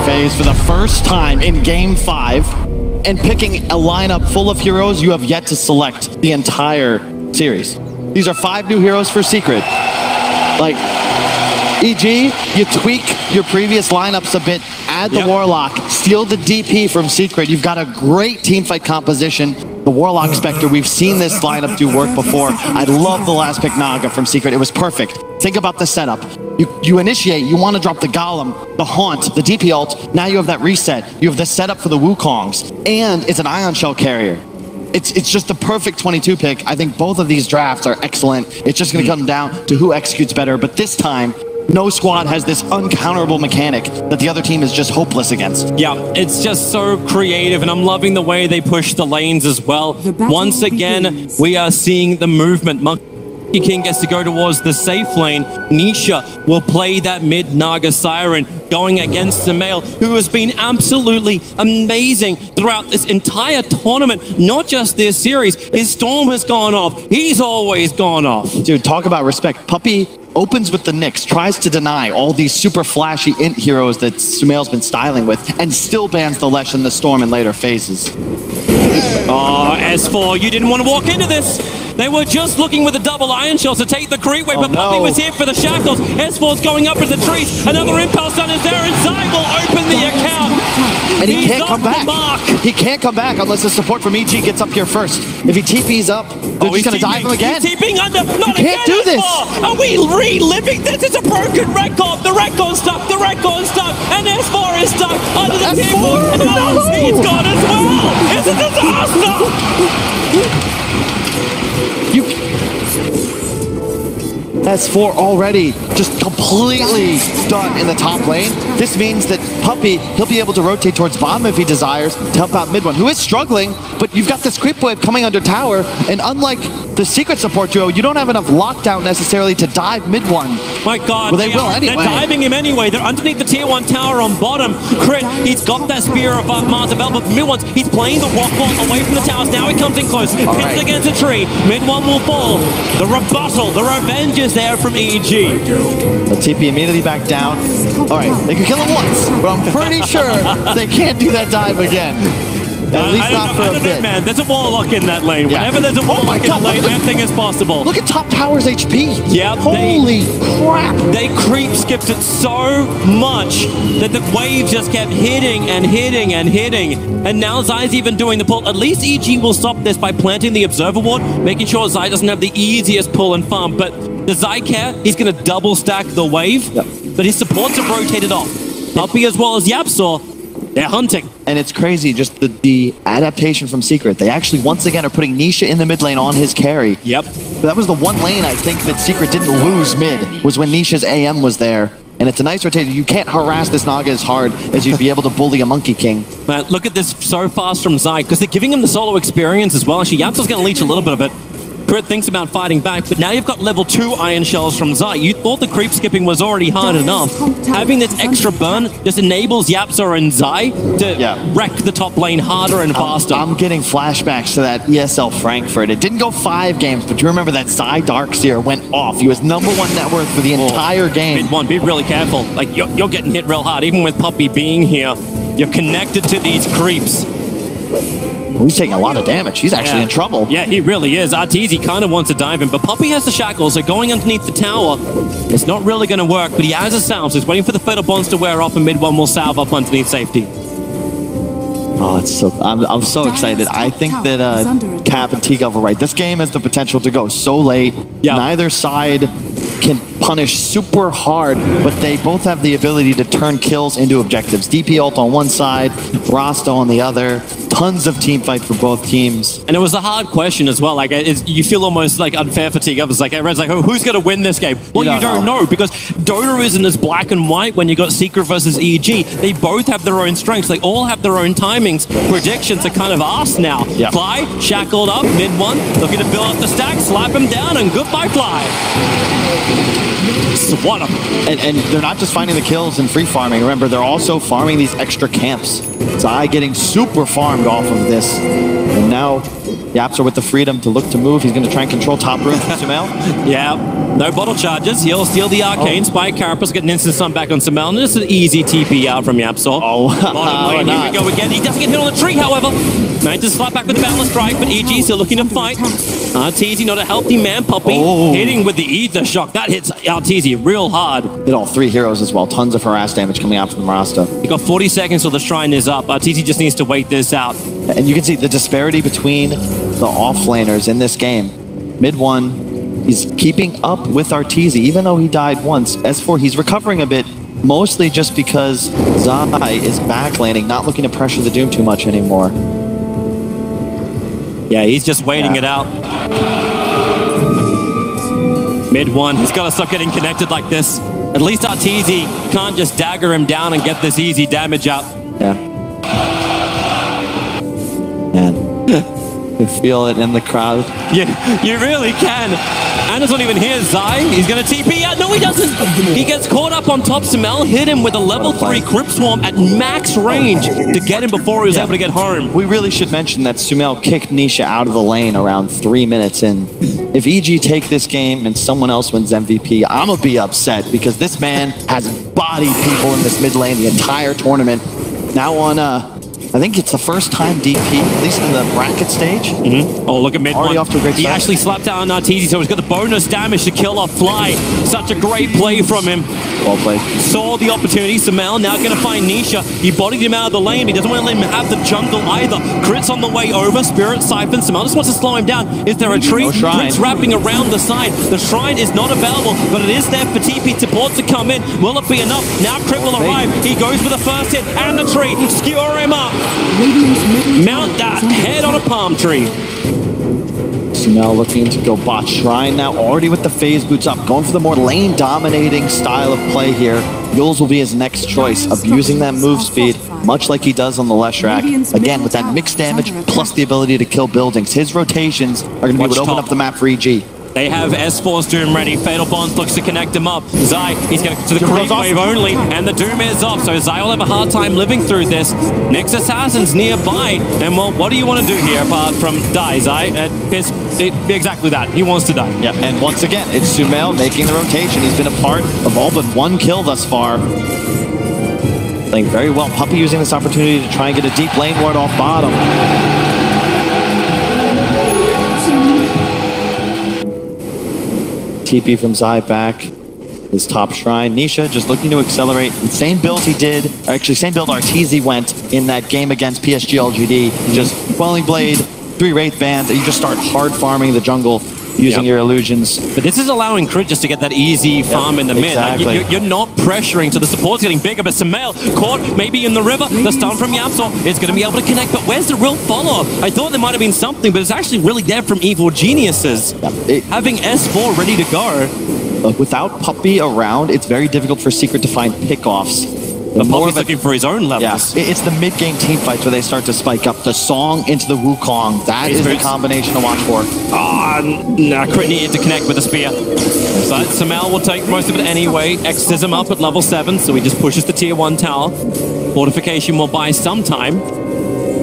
phase for the first time in Game 5 and picking a lineup full of heroes you have yet to select the entire series. These are 5 new heroes for Secret. Like, EG, you tweak your previous lineups a bit, add the Warlock, steal the DP from Secret. You've got a great teamfight composition. The Warlock Spectre, we've seen this lineup do work before. I love the last pick Naga from Secret. It was perfect. Think about the setup. You initiate, you want to drop the Golem, the Haunt, the DP ult. Now you have that reset. You have the setup for the Wukongs, and it's an Ion Shell carrier. It's just the perfect 22 pick. I think both of these drafts are excellent. It's just going to come down to who executes better, but this time, no squad has this uncounterable mechanic that the other team is just hopeless against. Yeah, it's just so creative, and I'm loving the way they push the lanes as well. Once again, we are seeing the movement. Monkey King gets to go towards the safe lane. Nisha will play that mid Naga Siren, going against the male, who has been absolutely amazing throughout this entire tournament, not just this series. His Storm has gone off. He's always gone off. Dude, talk about respect. Puppey opens with the Nyx, tries to deny all these super flashy int heroes that Sumail's been styling with, and still bans the Lesh and the Storm in later phases. Oh, S4, you didn't want to walk into this. They were just looking with a double Iron Shells to take the creep wave, but Puppey was here for the shackles. S4's going up into the trees. Another impulse stun is there, and Zai will open the account. And he can't come back. He can't come back unless the support from EG gets up here first. If he TP's up, they're just going to dive him again. He's TPing under. Not you can't do this. Are we reliving this? It's a broken record. The record's stuck. The record's stuck. And S4 is stuck under the T4. No, he's gone as well. It's a disaster. S4 already just completely done in the top lane. This means that Puppey, he'll be able to rotate towards bottom if he desires to help out mid one, who is struggling, but you've got this creep wave coming under tower, and unlike the Secret support duo, you don't have enough lockdown necessarily to dive mid one. My God, well, they will anyway. They're diving him anyway. They're underneath the tier 1 tower on bottom. Crit, he's got that spear of Mars Bell, but mid one's, he's playing the rock ball away from the towers. Now he comes in close, hits against a tree. Mid one will fall. The rebuttal, the revenge is there from EG. The TP immediately back down. All right, they can kill him once, but I'm pretty sure they can't do that dive again. At least not for a bit. Man, there's a Warlock in that lane. Whenever there's a Warlock in the lane, everything is possible. Look at top tower's HP. Yeah, holy crap. They creep skipped it so much that the wave just kept hitting and hitting and hitting. And now Zai's even doing the pull. At least EG will stop this by planting the Observer Ward, making sure Zai doesn't have the easiest pull and farm. But does Zai care? He's going to double stack the wave, but his supports have rotated off. Puppey as well as Yapsaw. They're hunting. And it's crazy, just the adaptation from Secret. They actually, once again, are putting Nisha in the mid lane on his carry. Yep. But that was the one lane, I think, that Secret didn't lose mid, was when Nisha's AM was there. And it's a nice rotation. You can't harass this Naga as hard as you'd be able to bully a Monkey King. Man, look at this so fast from Zai, because they're giving him the solo experience as well. Actually, Yapsaw's going to leech a little bit of it. Crit thinks about fighting back, but now you've got level 2 Iron Shells from Zai. You thought the creep skipping was already hard enough. Having this extra burn just enables Yapsa and Zai to wreck the top lane harder and faster. I'm getting flashbacks to that ESL Frankfurt. It didn't go 5 games, but you remember that Zai Darkseer went off. He was #1 net worth for the entire game. Mid one, be really careful. Like, you're getting hit real hard. Even with Puppey being here, you're connected to these creeps. He's taking a lot of damage. He's actually in trouble. Yeah, he really is. Arteezy kind of wants to dive him, but Puppey has the shackles, so going underneath the tower, it's not really going to work, but he has a salve, so he's waiting for the Fatal Bonds to wear off, and mid one will salve up underneath safety. Oh, it's so I'm so excited. I think that Cap and T-Gov are right. This game has the potential to go so late. Yeah. Neither side can punish super hard, but they both have the ability to turn kills into objectives. DP ult on one side, Rasta on the other. Tons of team fight for both teams. And it was a hard question as well. Like, you feel almost like unfair for T-Gov. It's like, everyone's like, oh, who's going to win this game? Well, you don't know, because Dota isn't as black and white when you got Secret versus EG. They both have their own strengths. They all have their own timings. Predictions are kind of asked now. Yep. Fly, shackled up, mid one, looking to build up the stack, slap him down, and goodbye, Fly. Swat him. And they're not just finding the kills and free farming. Remember, they're also farming these extra camps. Zai getting super farmed off of this. And now Yapster with the freedom to look to move. He's going to try and control top room from Sumail. Yeah, no bottle charges. He'll steal the arcane. Spike Carapace, get an instant stun back on Sumail. And just an easy TP out from Yapsor. Oh, bottom lane, here we go again. He doesn't get hit on the tree, however. Managed to slap back with the Boundless Strike, but EG still looking to fight. Arteezy, not a healthy man, Puppey. Hitting with the Ether Shock. That hits Arteezy real hard. Hit all 3 heroes as well. Tons of harass damage coming out from the Rasta. You got 40 seconds till the Shrine is up. Arteezy just needs to wait this out. And you can see the disparity between the off-laners in this game. Mid 1, he's keeping up with Arteezy, even though he died once. S4, he's recovering a bit, mostly just because Zai is backlaning, not looking to pressure the Doom too much anymore. Yeah, he's just waiting it out. Mid 1, he's got to stop getting connected like this. At least Arteezy can't just dagger him down and get this easy damage out. Yeah. Man, you feel it in the crowd. Yeah, you really can. And it's not even here. Zai, he's going to TP out. No, he doesn't. He gets caught up on top. Sumail hit him with a level 3 Crypt Swarm at max range to get him before he was able to get home. We really should mention that Sumail kicked Nisha out of the lane around 3 minutes in. If EG take this game and someone else wins MVP, I'm going to be upset because this man has bodied people in this mid lane the entire tournament. Now on, I think it's the first time DP, at least in the bracket stage. Oh, look at mid Already off to a great He start. actually slapped down Arteezy, so he's got the bonus damage to kill off Fly. Such a great play from him. Well played. Saw the opportunity. Sumail now going to find Nisha. He bodied him out of the lane. He doesn't want to let him have the jungle either. Crit's on the way over. Spirit Siphon. Sumail just wants to slow him down. Is there a tree? No shrine. Crit's wrapping around the side. The shrine is not available, but it is there for TP support to come in. Will it be enough? Now Crit will arrive. He goes for the first hit and the tree. Skewer him up. Mount that head on a palm tree. Sumail looking to go bot shrine now, already with the phase boots up, going for the more lane dominating style of play here. Yules will be his next choice, abusing that move speed, much like he does on the Leshrac. Again, with that mixed damage plus the ability to kill buildings. His rotations are going to be what open up the map for EG. They have S4's Doom ready. Fatal Bonds looks to connect him up. Zai, he's going to the creep wave only, and the Doom is off, so Zai will have a hard time living through this. Next Assassin's nearby, and well, what do you want to do here apart from die, Zai? Exactly that. He wants to die. Yeah, and once again, it's Sumail making the rotation. He's been a part of all but 1 kill thus far. Playing very well. Puppey using this opportunity to try and get a deep lane ward off bottom. TP from Zai back. His top shrine. Nisha just looking to accelerate. Same build he did, actually same build Arteezy went in that game against PSG LGD. Just Quelling Blade, 3 Wraith Bands, and you just start hard farming the jungle using your illusions. But this is allowing Crit just to get that easy farm in the mid. Exactly. Like, you're not pressuring, so the support's getting bigger, but Sumail caught maybe in the river. The stun from Yapsor is going to be able to connect, but where's the real follow-up? I thought there might have been something, but it's actually really there from Evil Geniuses. Having S4 ready to go. Without Puppey around, it's very difficult for Secret to find pickoffs. But Puppey's looking for his own levels. Yeah, it's the mid-game team fights where they start to spike up. The Song into the Wukong. That is the combination to watch for. Nah, Crit needed to connect with the spear. But Sumail will take most of it anyway. X's him up at level 7, so he just pushes the tier 1 tower. Fortification will buy some time.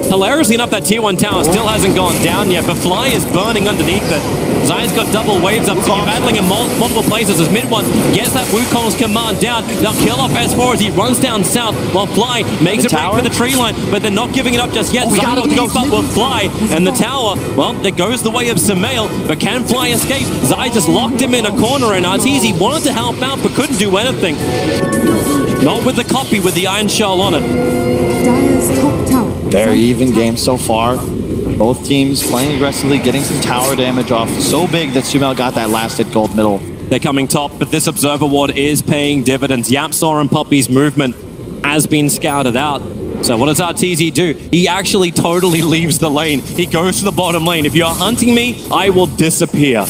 Hilariously enough, that tier 1 tower still hasn't gone down yet, but Fly is burning underneath it. Zion's got double waves up, so you're battling in multiple places as mid 1 gets that Wukong's command down. They'll kill off S4 as he runs down south, while Fly makes it back for the tree line, but they're not giving it up just yet. Zion will keep up with Fly, and the tower, well, there goes the way of Sumail, but can Fly escape? Zai just locked him in a corner, and Arteezy wanted to help out, but couldn't do anything. Not with the copy with the Iron Shell on it. Very even game so far. Both teams playing aggressively, getting some tower damage off. So big that Sumail got that last hit gold middle. They're coming top, but this Observer Ward is paying dividends. Yapsor and Puppey's movement has been scouted out. So what does Arteezy do? He actually totally leaves the lane. He goes to the bottom lane. If you're hunting me, I will disappear.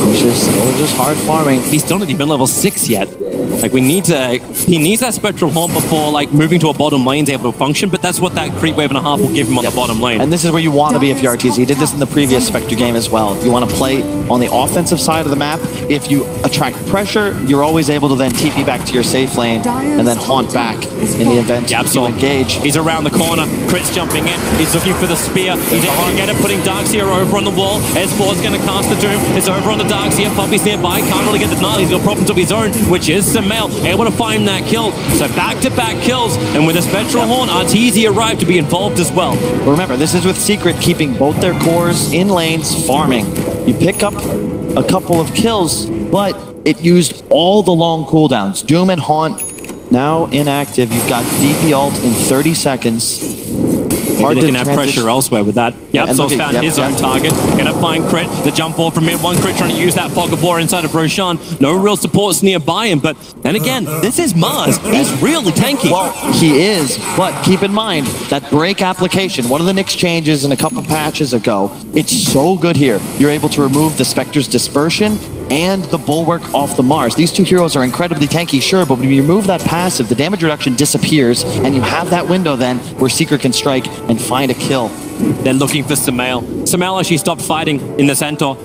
He's just hard farming. He's still not even level 6 yet. Like, he needs that Spectral Haunt before, like, moving to a bottom lane is able to function, but that's what that creep wave and a half will give him on the bottom lane. And this is where you want to be if you're RTZ. He did this in the previous Spectre game as well. If you want to play on the offensive side of the map, if you attract pressure, you're always able to then TP back to your safe lane and then haunt back in the event you engage. He's around the corner. Crit's jumping in. He's looking for the spear. He's able to get it, putting Darkseer over on the wall. S4's going to cast the Doom. It's over on the Darkseer. Poppy's nearby. Can't really get the denial. He's got problems of his own, which is Sumail. Able to find that kill. So back-to-back kills. And with a Spectral Horn, RTZ arrived to be involved as well. Remember, this is with Secret keeping both their cores in lanes, farming. You pick up a couple of kills, but it used all the long cooldowns. Doom and Haunt now inactive. You've got DP ult in 30 seconds. Hard to have pressure elsewhere with that. Yep, so found his own target. Gonna find Crit. The jump ball from mid. One Crit trying to use that fog of war inside of Roshan. No real supports nearby him, but then again, this is Mars. He's really tanky. Well, he is, but keep in mind that break application, one of the Nyx changes in a couple patches ago, it's so good here. You're able to remove the Spectre's dispersion and the Bulwark off the Mars. These two heroes are incredibly tanky, sure, but when you remove that passive, the damage reduction disappears, and you have that window then where Secret can strike and find a kill. They're looking for Sumail. Sumail actually stopped fighting in the Centaur.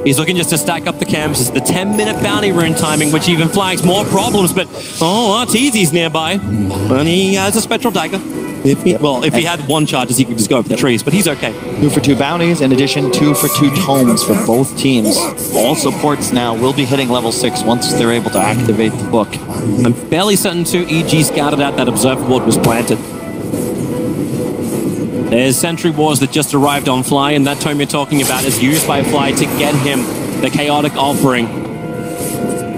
He's looking just to stack up the camps. It's the 10-minute bounty rune timing, which even flags more problems, but RTZ's nearby. And he has a Spectral Dagger. If he had one charges, he could just go over the trees, but he's okay. 2 for 2 bounties, in addition 2 for 2 tomes for both teams. All supports now will be hitting level 6 once they're able to activate the book. I'm fairly certain too, EG scouted out that Observer Ward was planted. There's Sentry Wars that just arrived on Fly, and that tome you're talking about is used by Fly to get him the Chaotic Offering.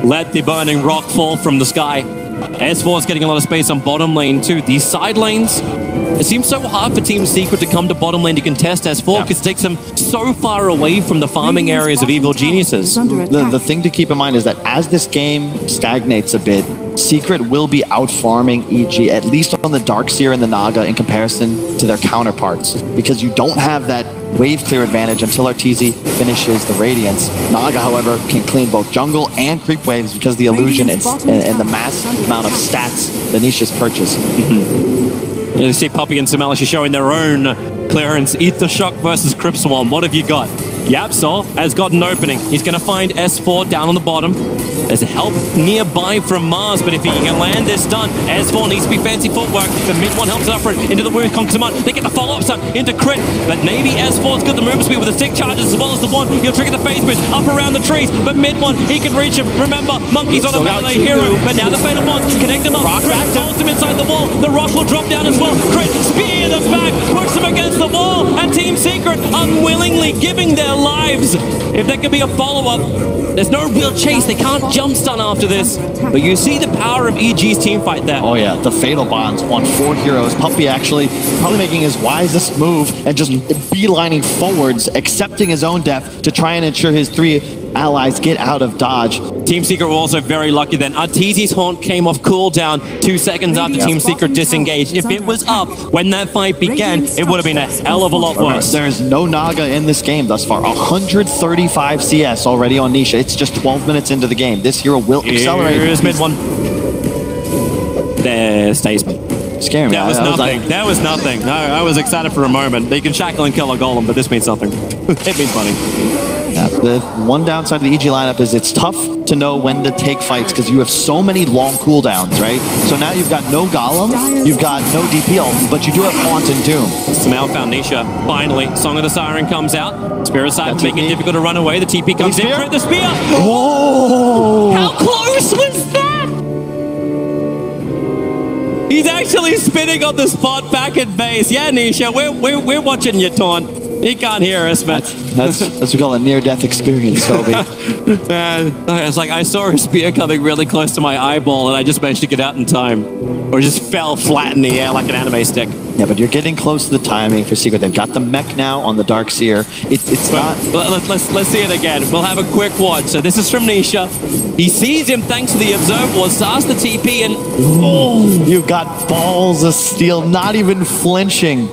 Let the Burning Rock fall from the sky. S4 is getting a lot of space on bottom lane too. These side lanes, it seems so hard for Team Secret to come to bottom lane to contest S4 because it takes them so far away from the farming areas of Evil Geniuses. The thing to keep in mind is that as this game stagnates a bit, Secret will be out farming EG, at least on the Darkseer and the Naga in comparison to their counterparts, because you don't have that wave clear advantage until RTZ finishes the Radiance. Naga, however, can clean both jungle and creep waves because of the illusion and the mass amount of stats that Nisha's purchased. You see Puppy and Sumail showing their own clearance. Ether Shock versus Crypt Swarm. What have you got? Yapsol has got an opening. He's going to find S4 down on the bottom. There's help nearby from Mars, but if he can land this stun, S4 needs to be fancy footwork. The mid one helps up front into the wound, conquers him on. They get the follow-up stun into Crit, but maybe S4's got the movement speed with the stick charges as well as the one. He'll trigger the phase boost up around the trees, but mid one, he can reach him. Remember, Monkey's on a melee hero, but now the Fatal Bonds connect him up. Crit holds him inside the wall. The rock will drop down as well. Crit spear them back, push them against the wall, and Team Secret unwillingly giving their lives. If there could be a follow-up, there's no real chase. They can't jump stun after this. But you see the power of EG's team fight there. Oh yeah, the Fatal Bonds on 4 heroes. Puppy actually probably making his wisest move and just beelining forwards, accepting his own death to try and ensure his 3 allies get out of dodge. Team Secret were also very lucky then. Arteezy's Haunt came off cooldown 2 seconds after Team Secret disengaged. If it was up when that fight began, it would have been a hell of a lot worse. There's no Naga in this game thus far. 135 CS already on Nisha. It's just 12 minutes into the game. This hero will accelerate. Here's mid one. There stays mid. Scaring me. That was nothing. That was nothing. No, I was excited for a moment. They can shackle and kill a golem, but this means nothing. It means money. Yeah, the one downside of the EG lineup is it's tough to know when to take fights because you have so many long cooldowns, right? So now you've got no Golem, you've got no DPL, but you do have Haunt and Doom. Sumail found Nisha. Finally, Song of the Siren comes out. Spirit Side making it difficult to run away. The TP comes in. Crit the spear. Whoa! How close was that? He's actually spinning on the spot back at base. Yeah, Nisha, we're watching you taunt. He can't hear us, but that's what we call a near-death experience, Toby. It's like I saw a spear coming really close to my eyeball, and I just managed to get out in time, or just fell flat in the air like an anime stick. Yeah, but you're getting close to the timing for Secret. They've got the mech now on the Darkseer. It's not. Let's see it again. We'll have a quick watch. So this is from Nisha. He sees him thanks to the Observer Ward, starts the TP, and you've got balls of steel, not even flinching.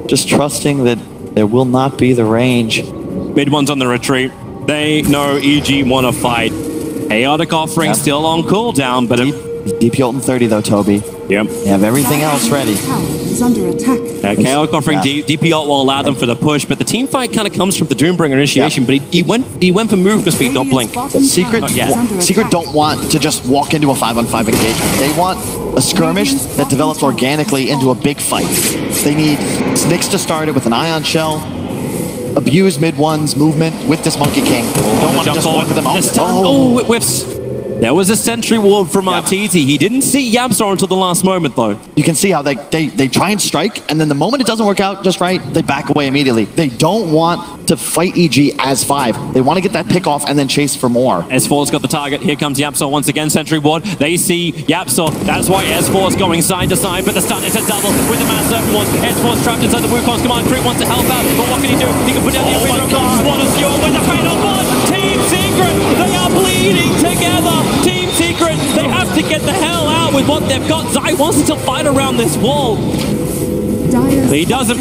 Just trusting that there will not be the range. Mid one's on the retreat. They know EG want to fight. Chaotic Offering still on cooldown, but DP ult in 30 though, Toby. Yep. They have everything else ready. Is under attack. Chaotic Offering DP ult will allow them for the push, but the team fight kind of comes from the Doombringer initiation. But he went for movement speed, not blink. Secret don't want to just walk into a 5-on-5 engagement. They want a skirmish that develops organically into a big fight. They need Nyx to start it with an Ion Shell. Abuse mid-one's movement with this Monkey King. Don't want to just walk with them. Oh, it whiffs. There was a sentry ward from Arteezy. He didn't see YapzOr until the last moment, though. You can see how they try and strike, and then the moment it doesn't work out just right, they back away immediately. They don't want to fight EG as 5. They want to get that pick off and then chase for more. S4's got the target. Here comes YapzOr once again. Sentry ward. They see YapzOr. That's why S4's going side to side, but the stun is a double with the massive ward. S4's trapped inside the Wukong's command. Creep wants to help out, but what can he do? He can put down the Arena of What is your with the fatal bond? Team Secret, they are bleeding together. Team Secret, they have to get the hell out with what they've got. Zai wants to fight around this wall. He doesn't.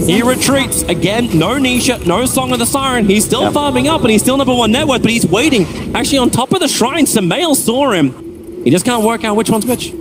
He retreats. Again, no Nisha, no Song of the Siren. He's still farming up and he's still #1 net worth, but he's waiting. Actually, on top of the shrine, Samael saw him. He just can't work out which one's which.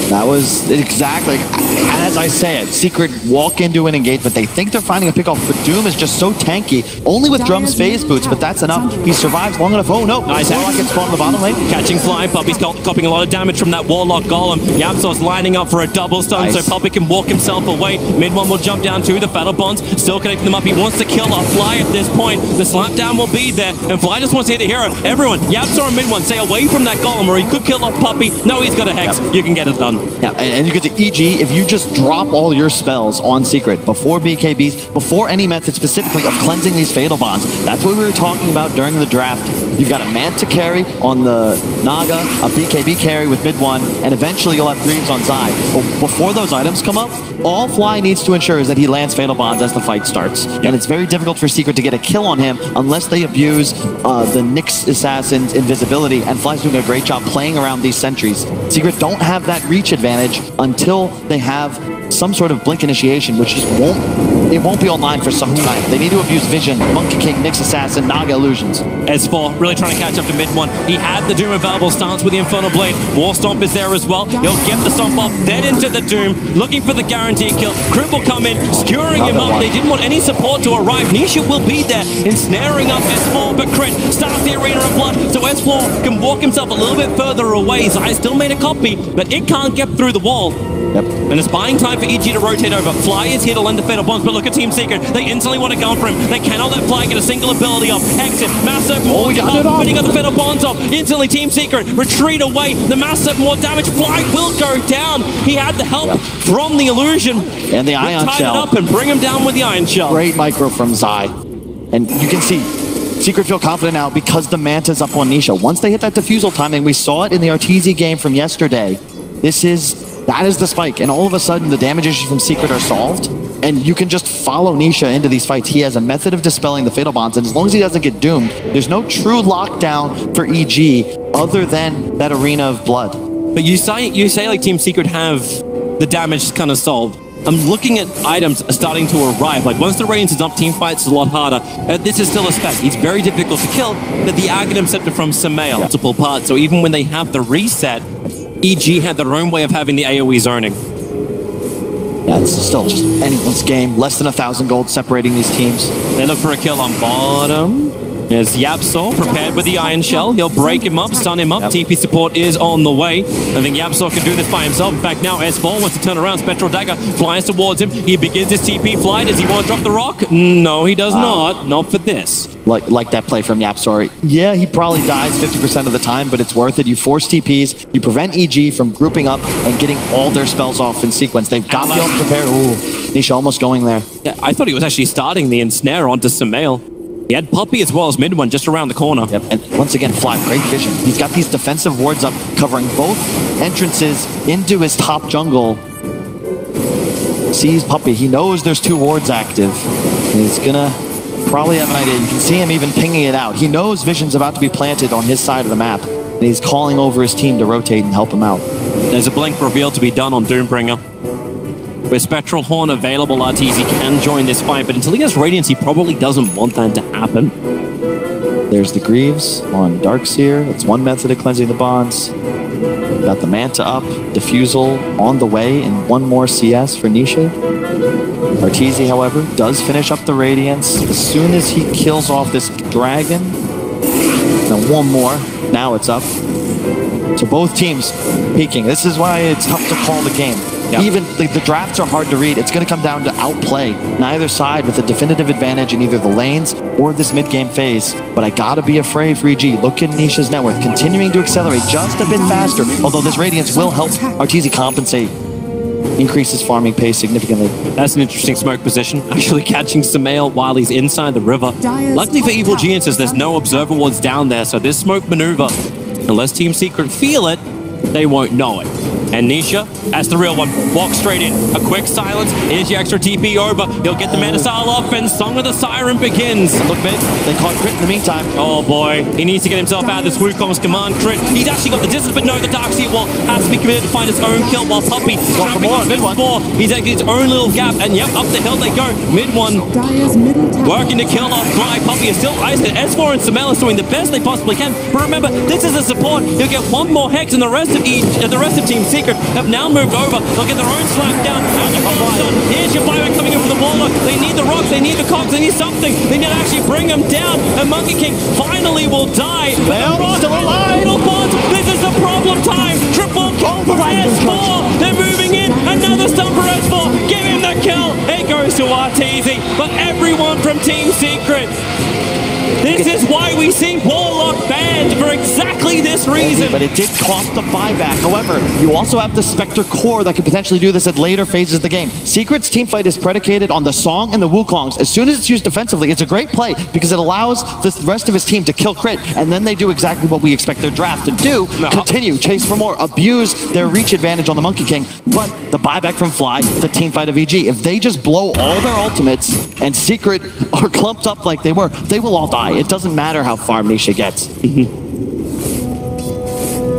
That was exactly as I say it. Secret walk into an engagement. They think they're finding a pickoff, but Doom is just so tanky. Only with Drum's phase boots, but that's enough. He survives long enough. Oh no! Nice. Warlock gets spawned in the bottom lane. Catching flying. Puppy's copying a lot of damage from that Warlock Golem. YapzOr's lining up for a double stun, so Puppy can walk himself away. Mid-one will jump down to the Fatal Bonds. Still connecting them up. He wants to kill off Fly at this point. The slapdown will be there, and Fly just wants to hit a hero. Everyone, YapzOr and Mid-one, stay away from that Golem, or he could kill off Puppy. No, he's got a Hex. You can get it done. Yeah, and you get to EG, if you just drop all your spells on Secret before BKBs, before any method specifically of cleansing these Fatal Bonds, that's what we were talking about during the draft. You've got a Manta carry on the Naga, a BKB carry with mid-one, and eventually you'll have Greaves on Zai. But before those items come up, all Fly needs to ensure is that he lands Fatal Bonds as the fight starts. And it's very difficult for Secret to get a kill on him unless they abuse the Nyx Assassin's invisibility, and Fly's doing a great job playing around these sentries. Secret don't have that reach advantage until they have some sort of blink initiation, which just won't be online for some time. They need to abuse Vision, Monkey King, Nyx Assassin, Naga Illusions. S4 really trying to catch up to mid-one. He had the Doom available stance with the Infernal Blade. War Stomp is there as well. He'll get the Stomp off, then into the Doom, looking for the guaranteed kill. Crit will come in, skewering him up. They didn't want any support to arrive. Nisha will be there, ensnaring up S4, but Crit starts the Arena of Blood, so S4 can walk himself a little bit further away. Zai still made a copy, but it can't get through the wall. And it's buying time for EG to rotate over. Fly is here to lend the Fatal Bonds, but look at Team Secret. They instantly want to go for him. They cannot let Fly get a single ability off. Exit, massive more but he got the Fatal Bonds off. Instantly, Team Secret retreat away. The massive more damage. Fly will go down. He had the help from the illusion. And the Ion Shell. Shell. It up and bring him down with the Ion Shell. Great micro from Zai. And you can see Secret feel confident now because the Manta's up on Nisha. Once they hit that defusal timing, we saw it in the Arteezy game from yesterday. That is the spike, and all of a sudden the damage issues from Secret are solved, and you can just follow Nisha into these fights. He has a method of dispelling the Fatal Bonds, and as long as he doesn't get doomed, there's no true lockdown for EG other than that Arena of Blood. But you say like Team Secret have the damage kind of solved. I'm looking at items starting to arrive. Like once the Radiance is up, team fights is a lot harder. This is still a spec. He's very difficult to kill, but the Aghanim Scepter from Samael, multiple parts. So even when they have the reset, EG had their own way of having the AoE zoning. Yeah, it's still just anyone's game. Less than 1,000 gold separating these teams. They look for a kill on bottom. There's YapzOr prepared with the Iron Shell. He'll break him up, stun him up. TP support is on the way. I think YapzOr can do this by himself. In fact, now S4 wants to turn around. Spectral Dagger flies towards him. He begins his TP fly. Does he want to drop the rock? No, he does not. Not for this. Like that play from YapzOr. Yeah, he probably dies 50% of the time, but it's worth it. You force TPs, you prevent EG from grouping up and getting all their spells off in sequence. They've got to be prepared. Ooh, Nisha almost going there. Yeah, I thought he was actually starting the ensnare onto Samael. He had Puppy as well as mid-one just around the corner. Yep, and once again, Fly, great vision. He's got these defensive wards up, covering both entrances into his top jungle. Sees Puppy. He knows there's 2 wards active. He's gonna probably have an idea. You can see him even pinging it out. He knows Vision's about to be planted on his side of the map, and he's calling over his team to rotate and help him out. There's a blink reveal to be done on Doombringer. With Spectral Horn available, Arteezy can join this fight, but until he has Radiance, he probably doesn't want that to happen. There's the Greaves on Darkseer. It's one method of cleansing the bonds. Got the Manta up, Diffusal on the way, and one more CS for Nisha. Arteezy, however, does finish up the Radiance as soon as he kills off this Dragon. Now one more. Now it's up. So both teams peaking. This is why it's tough to call the game. Yep. Even the drafts are hard to read. It's going to come down to outplay neither side with a definitive advantage in either the lanes or this mid-game phase. But I gotta be afraid for EG. Look at Nisha's network continuing to accelerate just a bit faster. Although this Radiance will help Arteezy compensate. Increases farming pace significantly. That's an interesting smoke position. Actually catching Sumail while he's inside the river. Luckily for Evil Geniuses, there's no observer wards down there. So this smoke maneuver, unless Team Secret feel it, they won't know it. And Nisha, as the real one, walks straight in. A quick silence. Here's the extra TP over. He'll get the Mana Style off, and Song of the Siren begins. Look, mate, they caught Crit in the meantime. Oh boy, he needs to get himself out of this Wukong's command. Crit, he's actually got the distance, but no, the Darkseer wall has to be committed to find his own kill while Puppy trapping on mid four. He's at his own little gap, and yep, up the hill they go. Mid one, working to kill off Fly. Puppy is still iced. S4 and Sumail is doing the best they possibly can. But remember, this is a support. He'll get one more Hex, and the rest of Team Secret have now moved over. They'll get their own slap down. Here's your buyback coming in from the Warlock. They need the rocks, they need the cogs, they need something. They need to actually bring them down. And Monkey King finally will die. Well, he's still alive. This is the problem time. Triple kill for S4. They're moving in. Another stun for S4. Give him the kill. It goes to Arteezy. But everyone from Team Secret. This is why we see Warlock banned for exactly this reason. But it did cost the buyback. However, you also have the Spectre core that could potentially do this at later phases of the game. Secret's teamfight is predicated on the Song and the Wukongs. As soon as it's used defensively, it's a great play because it allows the rest of his team to kill Crit, and then they do exactly what we expect their draft to do. Continue, chase for more, abuse their reach advantage on the Monkey King. But the buyback from Fly, the teamfight of EG, if they just blow all their ultimates and Secret are clumped up like they were, they will all die. It doesn't matter how far Nisha gets.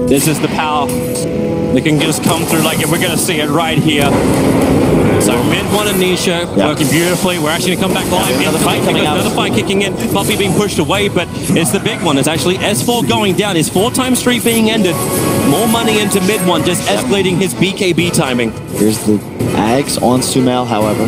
This is the power. They can just come through like it. We're going to see it right here. So mid one and Nisha working beautifully. We're actually going to come back live. Another fight coming out. Another fight kicking in. Puppy being pushed away, but it's the big one. It's actually S4 going down. His 4-time streak being ended. More money into mid one, just escalating his BKB timing. Here's the Ags on Sumail, however.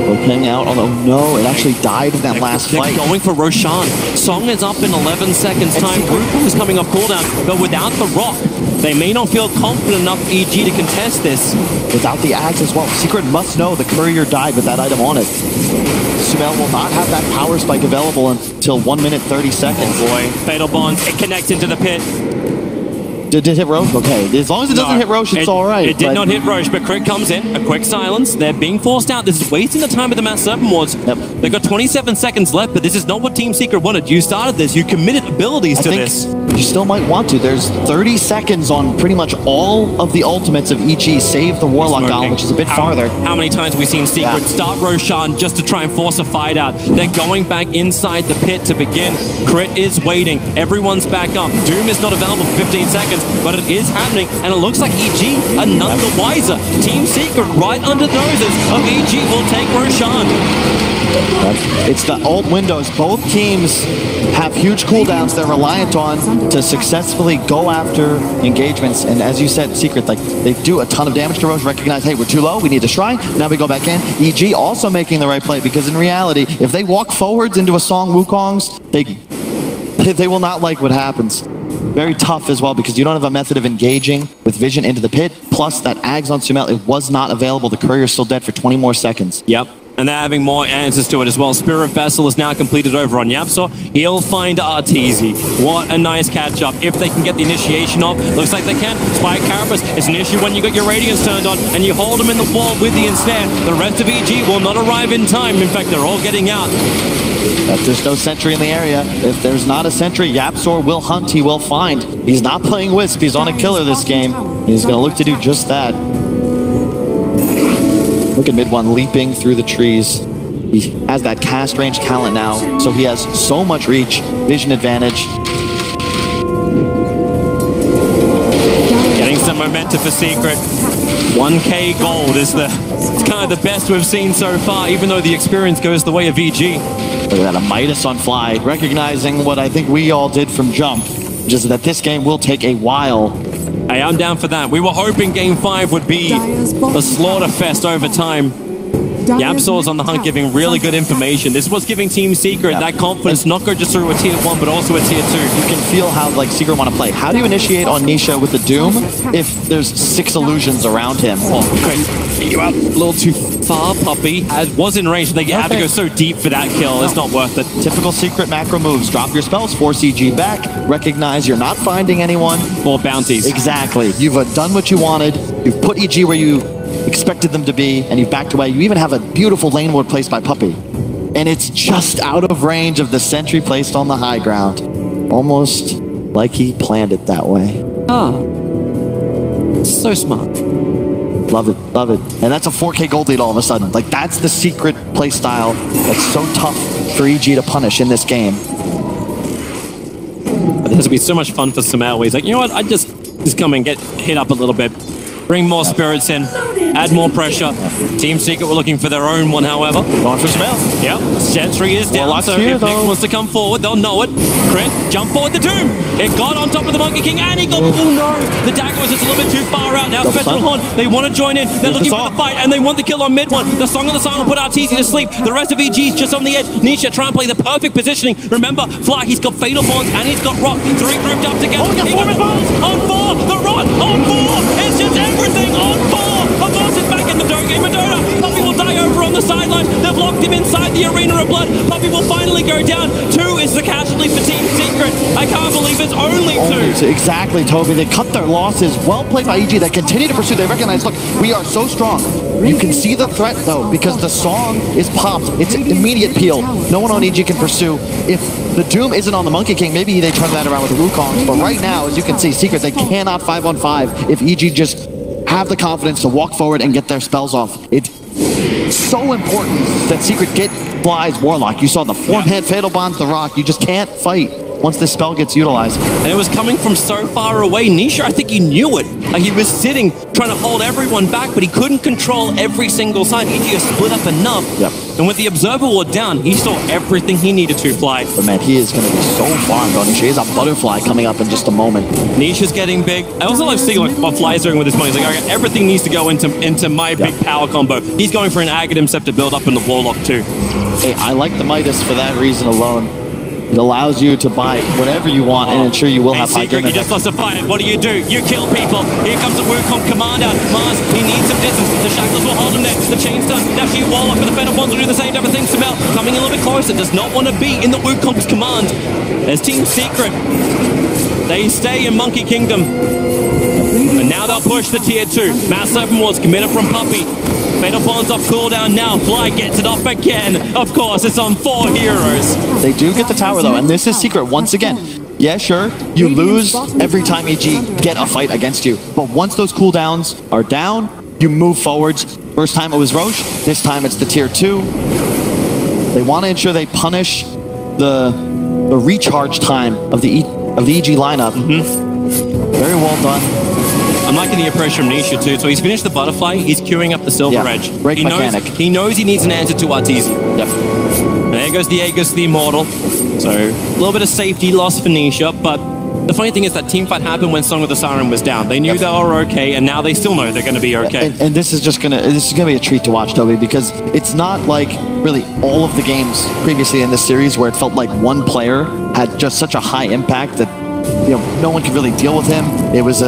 Looking out on, oh no, it actually died in that last fight. Going for Roshan. Song is up in 11 seconds time. Wukong is coming off cooldown, but without the rock, they may not feel confident enough EG to contest this. Without the Ags as well. Secret must know the courier died with that item on it. Sumail will not have that power spike available until 1 minute 30 seconds. Oh boy, Fatal Bond, it connects into the pit. Did it hit Roche? Okay. As long as it doesn't hit Roche, it's all right. It did not hit Roche, but Crit comes in. A quick silence. They're being forced out. This is wasting the time of the Mass Serpent Wards. Yep. They've got 27 seconds left, but this is not what Team Secret wanted. You started this. You committed abilities to this. You still might want to. There's 30 seconds on pretty much all of the ultimates of EG, save the Warlock Golem, which is a bit farther. How many times have we seen Secret start Roshan just to try and force a fight out? They're going back inside the pit to begin. Crit is waiting. Everyone's back up. Doom is not available for 15 seconds, but it is happening, and it looks like EG are none the wiser. Team Secret right under noses of EG will take Roshan. It's the ult windows. Both teams have huge cooldowns they're reliant on to successfully go after engagements. And as you said, Secret, like they do a ton of damage to Roche, recognize, hey, we're too low, we need to shrine. Now we go back in. EG also making the right play, because in reality, if they walk forwards into a Song Wukongs, they will not like what happens. Very tough as well, because you don't have a method of engaging with vision into the pit. Plus that Ags on Sumail, it was not available. The courier's still dead for 20 more seconds. Yep. And they're having more answers to it as well. Spirit Vessel is now completed over on Yapzor. He'll find Arteezy. What a nice catch-up. If they can get the initiation off, looks like they can. Spike Carapace, it's an issue when you got your Radiance turned on and you hold them in the wall with the ensnare. The rest of EG will not arrive in time. In fact, they're all getting out. If there's no sentry in the area, if there's not a sentry, Yapzor will hunt, he will find. He's not playing Wisp, he's on a killer this game. He's going to look to do just that. Look at mid one leaping through the trees. He has that cast range talent now, so he has so much reach, vision advantage. Getting some momentum center for Secret. 1K gold is it's kind of the best we've seen so far, even though the experience goes the way of EG. Look at that, a Midas on Fly, recognizing what I think we all did from jump, which is that this game will take a while. Hey, I'm down for that. We were hoping Game 5 would be a slaughter fest over time. YapzOr's on the hunt, giving really good information. This was giving Team Secret that confidence, not go just through a tier 1, but also a tier 2. You can feel how like Secret want to play. How do you initiate on Nisha with the Doom if there's 6 illusions around him? Oh, great. You out a little too far, Puppey. Was in range. They have to go so deep for that kill. It's not worth it. Typical Secret macro moves. Drop your spells, force EG back, recognize you're not finding anyone. More bounties. Exactly. You've done what you wanted. You've put EG where you expected them to be, and you've backed away. You even have a beautiful lane ward placed by Puppey. And it's just out of range of the sentry placed on the high ground. Almost like he planned it that way. Ah. So smart. Love it, love it. And that's a 4K gold lead all of a sudden. Like, that's the Secret play style that's so tough for EG to punish in this game. This would be so much fun for Sumail. He's like, you know what, I just come and get hit up a little bit. Bring more spirits in, add more pressure. Team Secret were looking for their own one, however. Going for Sumail. Yep, Sentry is down, so if Nick wants to come forward, they'll know it. Crit, jump forward the Doom. It got on top of the Monkey King, and he got, oh no! The dagger was just a little bit too far out. Now Spectral Horn, they want to join in. They're looking for the fight, and they want the kill on mid one. The Song of the Silent put RTZ to sleep. The rest of EG's just on the edge. Nisha trying to play the perfect positioning. Remember, Fly, he's got Fatal Bonds, and he's got Rock. 3 grouped up together. He got the balls on 4, the Rod on 4. It's just everything on 4. Avance is back in the game. Madonna, Puppey will die over on the sideline. They've locked him inside the arena of blood. Puppey will finally go down. 2 is the casualty for Team Secret. I can't believe it's only 2. Exactly, Toby. They cut their losses. Well played by EG. They continue to pursue. They recognize, look, we are so strong. You can see the threat, though, because the song is popped. It's immediate peel. No one on EG can pursue. If the Doom isn't on the Monkey King, maybe they turn that around with the Wukongs. But right now, as you can see, Secret, they cannot 5-on-5 if EG just have the confidence to walk forward and get their spells off. It's so important that Secret get Fly's Warlock. You saw the form-head, Fatal Bonds, the Rock. You just can't fight once this spell gets utilized. And it was coming from so far away. Nisha, I think he knew it. Like, he was sitting, trying to hold everyone back, but he couldn't control every single side. He just split up enough. Yep. And with the Observer Ward down, he saw everything he needed to Fly. But man, he is going to be so farmed on Nisha. He has a Butterfly coming up in just a moment. Nisha's getting big. I also like seeing what Fly's doing with his money. He's like, okay, everything needs to go into my big power combo. He's going for an Agate himself to build up in the Warlock too. Hey, I like the Midas for that reason alone. It allows you to buy whatever you want and ensure you will have high Secret, damage. you just lost a fight. What do? You kill people. Here comes the Wukong commander. Mars, he needs some distance. The Shackles will hold him there. The chain's done. Now she Warlock for the Fatal Bonds will do the same type of thing. Sumail coming a little bit closer. Does not want to be in the Wukong's command. There's Team Secret. They stay in Monkey Kingdom. And now they'll push the tier 2. Mass Open Wards committed from Puppey. Fatal Bonds off cooldown now. Fly gets it off again. Of course, it's on 4 heroes. They do get the tower, though, and this is Secret once again. Yeah, sure, you lose every time EG get a fight against you. But once those cooldowns are down, you move forwards. First time it was Roche. This time it's the tier 2. They want to ensure they punish the recharge time of the EG lineup. Very well done. I'm liking the approach from Nisha too. So he's finished the Butterfly, he's queuing up the Silver Edge. Great mechanic. He knows he needs an answer to RTZ. Yep. And there goes the Aegis, the Immortal. So a little bit of safety loss for Nisha, but the funny thing is that team fight happened when Song of the Siren was down. They knew they were okay, and now they still know they're going to be okay. And this is just gonna be a treat to watch, Toby, because it's not like really all of the games previously in this series where it felt like one player had just such a high impact that no one could really deal with him. It was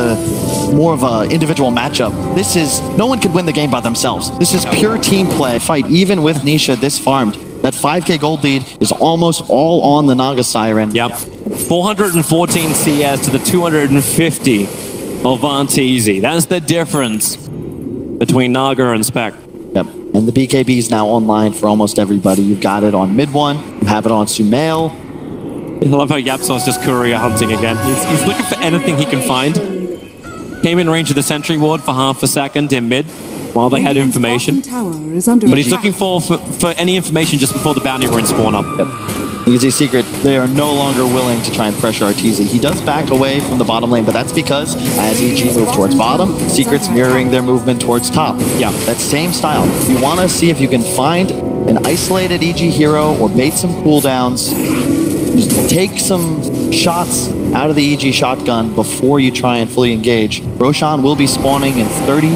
more of an individual matchup. This is, no one could win the game by themselves. This is pure team play. Fight, even with Nisha this farmed. That 5K gold lead is almost all on the Naga Siren. Yep. 414 CS to the 250 of RTZ. That's the difference between Naga and Spec. Yep. And the BKB is now online for almost everybody. You've got it on mid one. You have it on Sumail. I love how YapzOr's just courier hunting again. He's looking for anything he can find. Came in range of the sentry ward for half a second in mid. while they had information. But he's looking for any information just before the bounty runes spawn up. You can see Secret, they are no longer willing to try and pressure Arteezy. He does back away from the bottom lane, but that's because as EG moves towards bottom, Secret's mirroring their movement towards top. Yeah. That same style. You want to see if you can find an isolated EG hero or bait some cooldowns. Just take some shots out of the EG shotgun before you try and fully engage. Roshan will be spawning in 30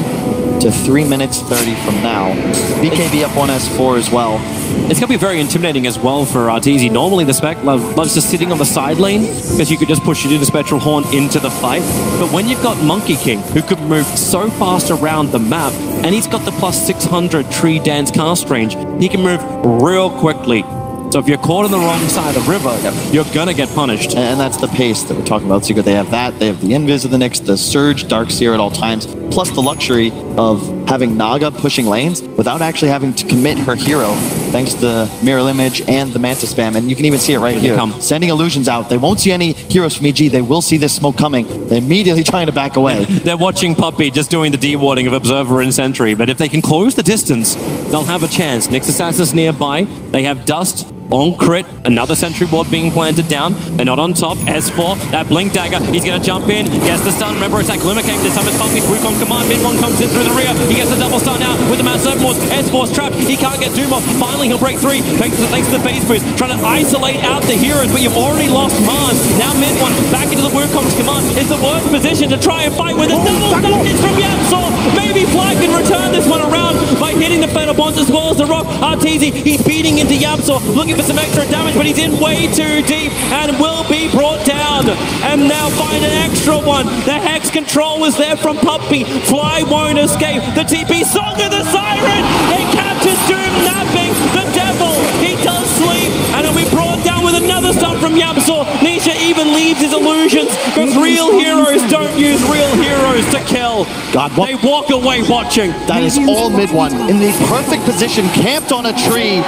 to 3 minutes 30 from now. BKB up 1S4 as well. It's going to be very intimidating as well for Arteezy. Normally the Spec loves just sitting on the side lane because you could just push it into Spectral Horn into the fight. But when you've got Monkey King, who could move so fast around the map, and he's got the plus 600 tree dance cast range, he can move real quickly. So if you're caught on the wrong side of the river, you're going to get punished. And that's the pace that we're talking about. Secret, they have that. They have the Invis of the Nyx, the Surge, Darkseer at all times, plus the luxury of having Naga pushing lanes without actually having to commit her hero, thanks to the Mirror Image and the Manta spam. And you can even see it right here. Sending illusions out. They won't see any heroes from EG. They will see this smoke coming. They're immediately trying to back away. They're watching Puppey just doing the dewarding of Observer and Sentry. But if they can close the distance, they'll have a chance. Nyx Assassin's nearby. They have Dust on crit, another sentry ward being planted down. They're not on top. S4, that blink dagger, he's going to jump in, gets the stun. Remember, it's that Glimmer came this time. It's Puppey, Wukong command. Mid-1 comes in through the rear. He gets the double stun out with the Mass Overlord. S4's trapped. He can't get Doom off. Finally, he'll break 3. Thanks to the phase boost. Trying to isolate out the heroes, but you've already lost Mars. Now Mid-1 back into the Wukong's command. It's the worst position to try and fight with a double stun. It's from Yamsor. Maybe Fly can return this one around by hitting the Fetter Bonds as well as the Rock. Arteezy, he's beating into Yamsor, looking for some extra damage, but he's in way too deep and will be brought down. And now find an extra one. The Hex control is there from Puppey. Fly won't escape. The TP Song of the Siren. It captures Doom napping. The Devil, he does sleep, and he'll be brought down with another stun from Yamsor. Nisha even leaves his illusions because real heroes don't use real heroes to kill. God, what? They walk away watching. That is all Mid-1 in the perfect position, camped on a tree,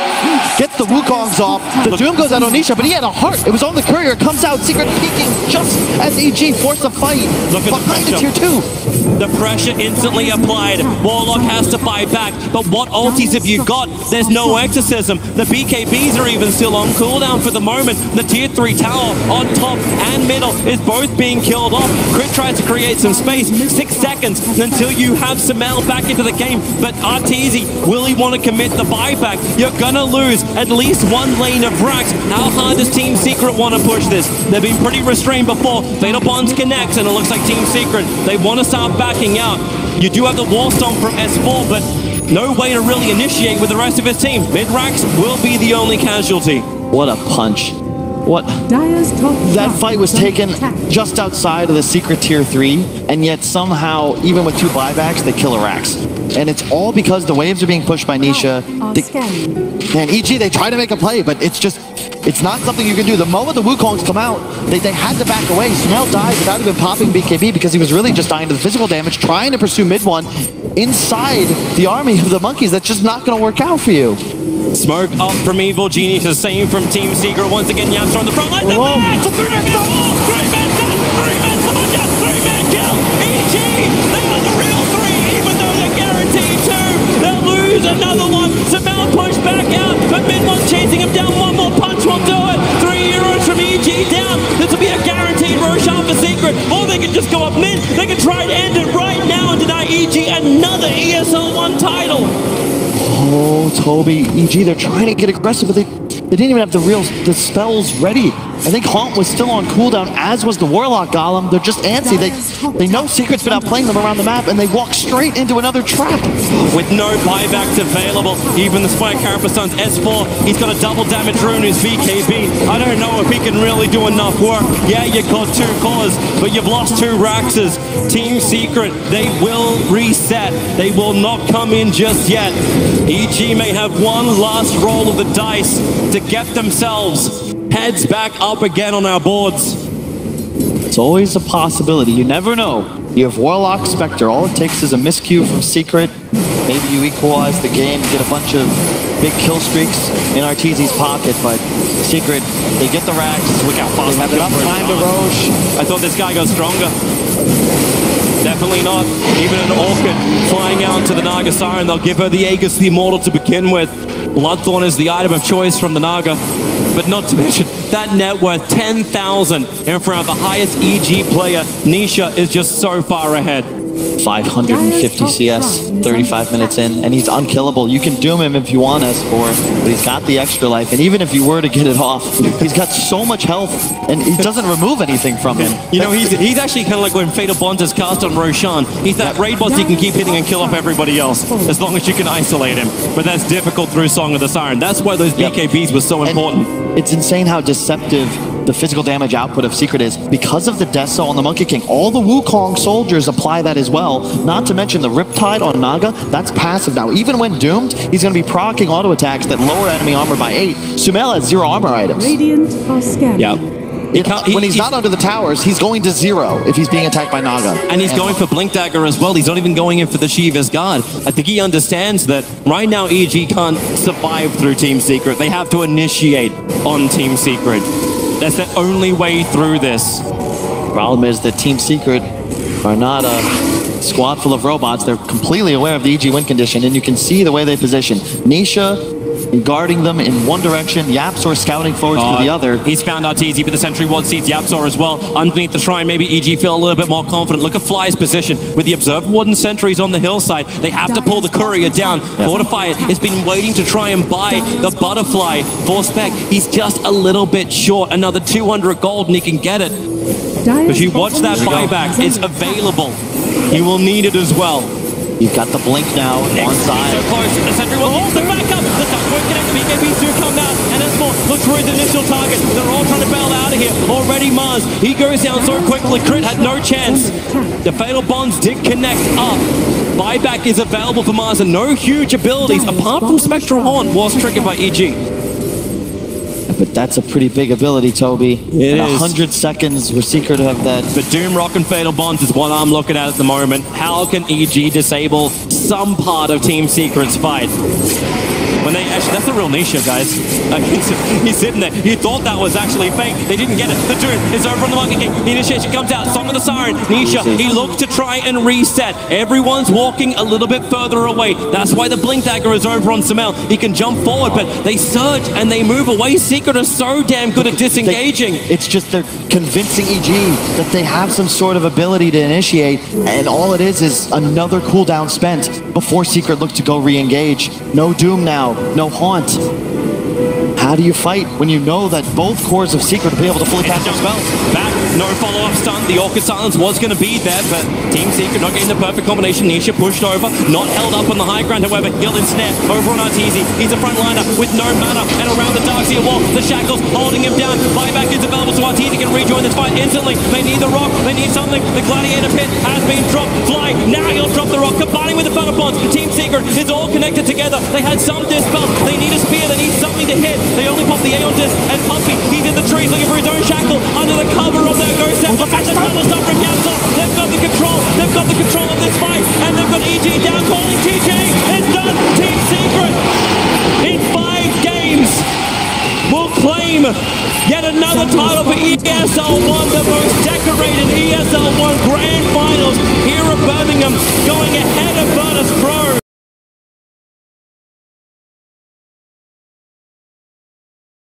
gets the Wukongs off. The Doom goes out on Nisha, but he had a heart. It was on the courier. It comes out, Secret peeking just as EG forced a fight behind the tier 2. The pressure instantly applied. Warlock has to fight back. But what ultis have you got? There's no exorcism. The BKBs are even still on cooldown for the moment. The tier 3 tower on top and middle is both being killed off. Crit tries to create some space. 6 seconds until you have Samel back into the game. But Arteezy, will he want to commit the buyback? You're gonna lose at least one lane of racks. How hard does Team Secret want to push this? They've been pretty restrained before. Fatal Bonds connects, and it looks like Team Secret, they want to start backing out. You do have the Wall Stomp from S4, but no way to really initiate with the rest of his team. Mid-racks will be the only casualty. What a punch. What? That fight was taken just outside of the Secret tier 3, and yet somehow, even with 2 buybacks, they kill Arax. And it's all because the waves are being pushed by Nisha. And EG, they try to make a play, but it's not something you can do. The moment the Wukongs come out, they had to back away. Snell died without even popping BKB because he was really just dying to the physical damage, trying to pursue Mid-1 inside the army of the monkeys. That's just not going to work out for you. Smoke up from Evil Genius, the same from Team Secret. Once again, Yamsor on the front line. The match! 3-man done! 3-man Soldier! 3-man kill! EG! They are the real 3, even though they're guaranteed 2. They'll lose another one. Samel pushed back out, but Mid-1's chasing him down. One more punch will do it. 3 heroes from EG down. This will be a guaranteed Roshan for Secret. Or they can just go up mid. They can try and end it right now and deny EG another ESL 1 title. Oh, Toby, EG, they're trying to get aggressive, but they didn't even have the spells ready. I think Haunt was still on cooldown, as was the Warlock Golem. They're just antsy. They know Secret's been outplaying them around the map, and they walk straight into another trap. With no buybacks available, even the Spike Carapace's S4, he's got a double damage rune in his VKB. I don't know if he can really do enough work. Yeah, you got 2 cores, but you've lost 2 Raxes. Team Secret, they will reset. They will not come in just yet. EG may have one last roll of the dice to get themselves heads back up again on our boards. It's always a possibility. You never know. You have Warlock, Spectre. All it takes is a miscue from Secret. Maybe you equalize the game, get a bunch of big kill streaks in Arteezy's pocket, but Secret, they get the racks. Look how fast they have enough time to Roche. I thought this guy got stronger. Definitely not. Even an Orchid flying out to the Naga Siren. They'll give her the Aegis, the Immortal to begin with. Bloodthorn is the item of choice from the Naga. But not to mention, that net worth 10,000 in front of the highest EG player. Nisha is just so far ahead. 550 CS, 35 minutes in, and he's unkillable. You can doom him if you want, S4, but he's got the extra life, and even if you were to get it off, he's got so much health, and he doesn't remove anything from him. You know, he's actually kind of like when Fatal Bonds is cast on Roshan. He's that raid boss you can keep hitting and kill off everybody else, as long as you can isolate him. But that's difficult through Song of the Siren. That's why those BKBs were so important. And it's insane how deceptive the physical damage output of Secret is because of the Death Cell on the Monkey King. All the Wukong soldiers apply that as well. Not to mention the Riptide on Naga, that's passive now. Even when doomed, he's going to be proccing auto attacks that lower enemy armor by 8. Sumail has 0 armor items. Radiant are scanning. Yeah. When he's not under the towers, he's going to 0 if he's being attacked by Naga. And he's going for Blink Dagger as well. He's not even going in for the Shiva's Guard. I think he understands that right now EG can't survive through Team Secret. They have to initiate on Team Secret. That's the only way through this. Problem is that Team Secret are not a squad full of robots. They're completely aware of the EG win condition, and you can see the way they position. Nisha guarding them in one direction, Yapzor scouting forwards to the other. He's found Arteezy, but the Sentry Ward sees Yapzor as well. Underneath the shrine, maybe EG feel a little bit more confident. Look at Fly's position. With the Observer Ward and Sentries on the hillside, they have to pull the Courier down. Fortify it. It's been waiting to try and buy the Butterfly for Spec. He's just a little bit short. Another 200 gold and he can get it. But you watch that buyback. It's available. He will need it as well. You've got the blink now on side. So close. The Sentry will hold the back up. The touch won't connect. The BKBs do come out. And S4 looks for his initial target. They're all trying to bail out of here. Already Mars. He goes down so quickly. Crit had no chance. The Fatal Bonds did connect up. Buyback is available for Mars and no huge abilities apart from Spectral Horn was triggered by EG. But that's a pretty big ability, Toby. It is. 100 seconds, we're secret of that. The Doom Rock and Fatal Bonds is what I'm looking at the moment. How can EG disable some part of Team Secret's fight? When they actually, that's the real Nisha, guys. He's sitting there. He thought that was actually fake. They didn't get it. The Doom is over on the Monkey King. The initiation comes out. Song of the Siren. Nisha, he looks to try and reset. Everyone's walking a little bit further away. That's why the Blink Dagger is over on Sumail. He can jump forward, but they surge and they move away. Secret are so damn good at disengaging. It's just they're convincing EG that they have some sort of ability to initiate, and all it is another cooldown spent before Secret look to go re-engage. No Doom now. No Haunt. How do you fight when you know that both cores of Secret will be able to fully cast their spells? Back, no follow-up stun. The Orchid Silence was going to be there, but Team Secret not getting the perfect combination. Nisha pushed over, not held up on the high ground. However, Guild and Snare over on Arteezy. He's a frontliner with no mana, and around the Darkseer wall, the Shackles holding him down. Buyback is available, so Arteezy can rejoin this fight instantly. They need the rock, they need something. The Gladiator Pit has been dropped. Fly, now he'll drop the rock, combining with the Fatal Bonds. Team Secret is all connected together. They had some dispel. They need a spear, they need something to hit. They only pop the Aeon Disc, and Puppy, he's in the trees looking for his own shackle under the cover of their ghost set. And the tunnel's up from Yapzor. They've got the control of this fight, and they've got EG down calling TJ. It's done. Team Secret in 5 games will claim yet another title for ESL Wonder.